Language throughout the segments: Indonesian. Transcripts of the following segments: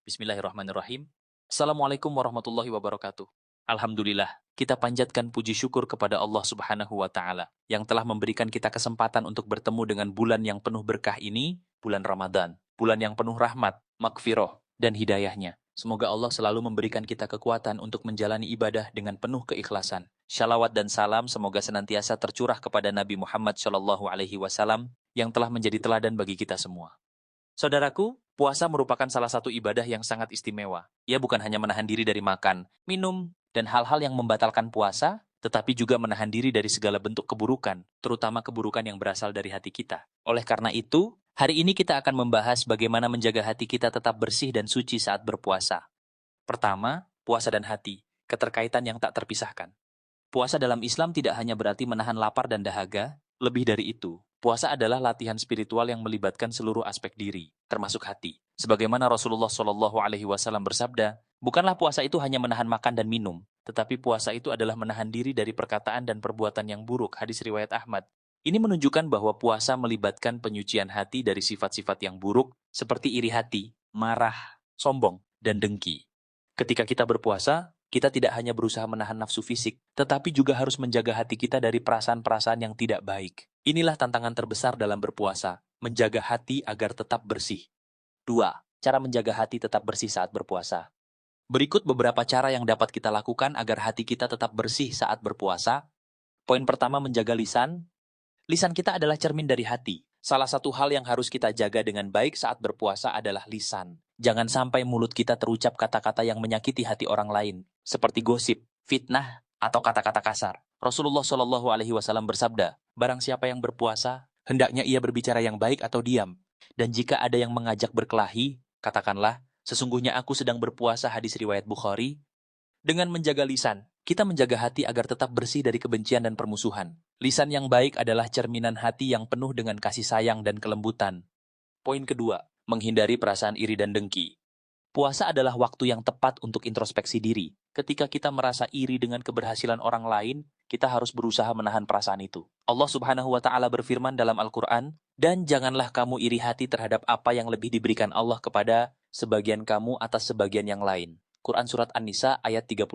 Bismillahirrahmanirrahim. Assalamualaikum warahmatullahi wabarakatuh. Alhamdulillah, kita panjatkan puji syukur kepada Allah Subhanahu wa Ta'ala yang telah memberikan kita kesempatan untuk bertemu dengan bulan yang penuh berkah ini, bulan Ramadan, bulan yang penuh rahmat, makfirah, dan hidayahnya. Semoga Allah selalu memberikan kita kekuatan untuk menjalani ibadah dengan penuh keikhlasan. Shalawat dan salam semoga senantiasa tercurah kepada Nabi Muhammad SAW yang telah menjadi teladan bagi kita semua. Saudaraku, puasa merupakan salah satu ibadah yang sangat istimewa. Ia bukan hanya menahan diri dari makan, minum, dan hal-hal yang membatalkan puasa, tetapi juga menahan diri dari segala bentuk keburukan, terutama keburukan yang berasal dari hati kita. Oleh karena itu, hari ini kita akan membahas bagaimana menjaga hati kita tetap bersih dan suci saat berpuasa. Pertama, puasa dan hati, keterkaitan yang tak terpisahkan. Puasa dalam Islam tidak hanya berarti menahan lapar dan dahaga, lebih dari itu. Puasa adalah latihan spiritual yang melibatkan seluruh aspek diri, termasuk hati. Sebagaimana Rasulullah SAW bersabda, bukanlah puasa itu hanya menahan makan dan minum, tetapi puasa itu adalah menahan diri dari perkataan dan perbuatan yang buruk, hadis riwayat Ahmad. Ini menunjukkan bahwa puasa melibatkan penyucian hati dari sifat-sifat yang buruk, seperti iri hati, marah, sombong, dan dengki. Ketika kita berpuasa, kita tidak hanya berusaha menahan nafsu fisik, tetapi juga harus menjaga hati kita dari perasaan-perasaan yang tidak baik. Inilah tantangan terbesar dalam berpuasa, menjaga hati agar tetap bersih. 2. Cara menjaga hati tetap bersih saat berpuasa. Berikut beberapa cara yang dapat kita lakukan agar hati kita tetap bersih saat berpuasa. Poin pertama, menjaga lisan. Lisan kita adalah cermin dari hati. Salah satu hal yang harus kita jaga dengan baik saat berpuasa adalah lisan. Jangan sampai mulut kita terucap kata-kata yang menyakiti hati orang lain, seperti gosip, fitnah, atau kata-kata kasar. Rasulullah SAW bersabda, barang siapa yang berpuasa, hendaknya ia berbicara yang baik atau diam. Dan jika ada yang mengajak berkelahi, katakanlah, sesungguhnya aku sedang berpuasa, hadis riwayat Bukhari. Dengan menjaga lisan, kita menjaga hati agar tetap bersih dari kebencian dan permusuhan. Lisan yang baik adalah cerminan hati yang penuh dengan kasih sayang dan kelembutan. Poin kedua, menghindari perasaan iri dan dengki. Puasa adalah waktu yang tepat untuk introspeksi diri. Ketika kita merasa iri dengan keberhasilan orang lain, kita harus berusaha menahan perasaan itu. Allah Subhanahu wa Ta'ala berfirman dalam Al-Quran, dan janganlah kamu iri hati terhadap apa yang lebih diberikan Allah kepada sebagian kamu atas sebagian yang lain. Quran Surat An-Nisa ayat 32.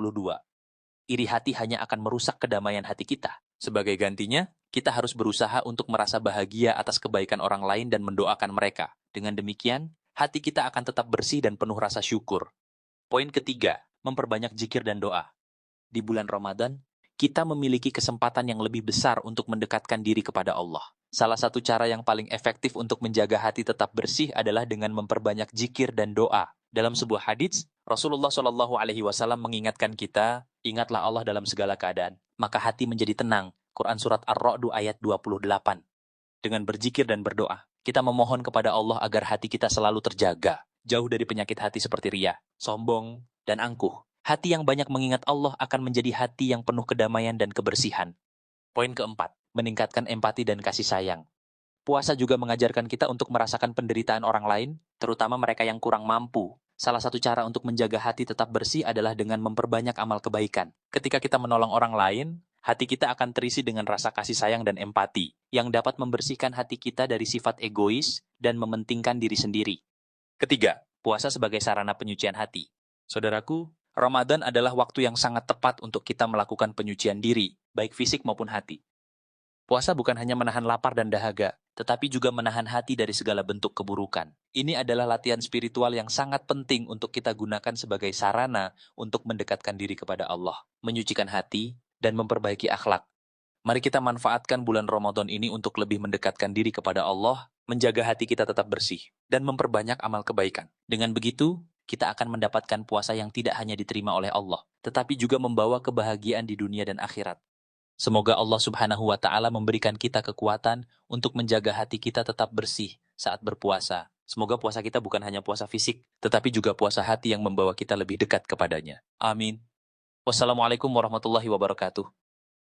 Iri hati hanya akan merusak kedamaian hati kita. Sebagai gantinya, kita harus berusaha untuk merasa bahagia atas kebaikan orang lain dan mendoakan mereka. Dengan demikian, hati kita akan tetap bersih dan penuh rasa syukur. Poin ketiga, memperbanyak zikir dan doa. Di bulan Ramadan, kita memiliki kesempatan yang lebih besar untuk mendekatkan diri kepada Allah. Salah satu cara yang paling efektif untuk menjaga hati tetap bersih adalah dengan memperbanyak zikir dan doa. Dalam sebuah hadits, Rasulullah SAW mengingatkan kita, ingatlah Allah dalam segala keadaan, maka hati menjadi tenang. Quran Surat Ar-Ra'd ayat 28. Dengan berzikir dan berdoa, kita memohon kepada Allah agar hati kita selalu terjaga, jauh dari penyakit hati seperti riya, sombong, dan angkuh. Hati yang banyak mengingat Allah akan menjadi hati yang penuh kedamaian dan kebersihan. Poin keempat, meningkatkan empati dan kasih sayang. Puasa juga mengajarkan kita untuk merasakan penderitaan orang lain, terutama mereka yang kurang mampu. Salah satu cara untuk menjaga hati tetap bersih adalah dengan memperbanyak amal kebaikan. Ketika kita menolong orang lain, hati kita akan terisi dengan rasa kasih sayang dan empati, yang dapat membersihkan hati kita dari sifat egois dan mementingkan diri sendiri. Ketiga, puasa sebagai sarana penyucian hati. Saudaraku, Ramadan adalah waktu yang sangat tepat untuk kita melakukan penyucian diri, baik fisik maupun hati. Puasa bukan hanya menahan lapar dan dahaga, tetapi juga menahan hati dari segala bentuk keburukan. Ini adalah latihan spiritual yang sangat penting untuk kita gunakan sebagai sarana untuk mendekatkan diri kepada Allah, menyucikan hati, dan memperbaiki akhlak. Mari kita manfaatkan bulan Ramadan ini untuk lebih mendekatkan diri kepada Allah, menjaga hati kita tetap bersih, dan memperbanyak amal kebaikan. Dengan begitu, kita akan mendapatkan puasa yang tidak hanya diterima oleh Allah, tetapi juga membawa kebahagiaan di dunia dan akhirat. Semoga Allah Subhanahu wa Ta'ala memberikan kita kekuatan untuk menjaga hati kita tetap bersih saat berpuasa. Semoga puasa kita bukan hanya puasa fisik, tetapi juga puasa hati yang membawa kita lebih dekat kepadanya. Amin. Wassalamualaikum warahmatullahi wabarakatuh.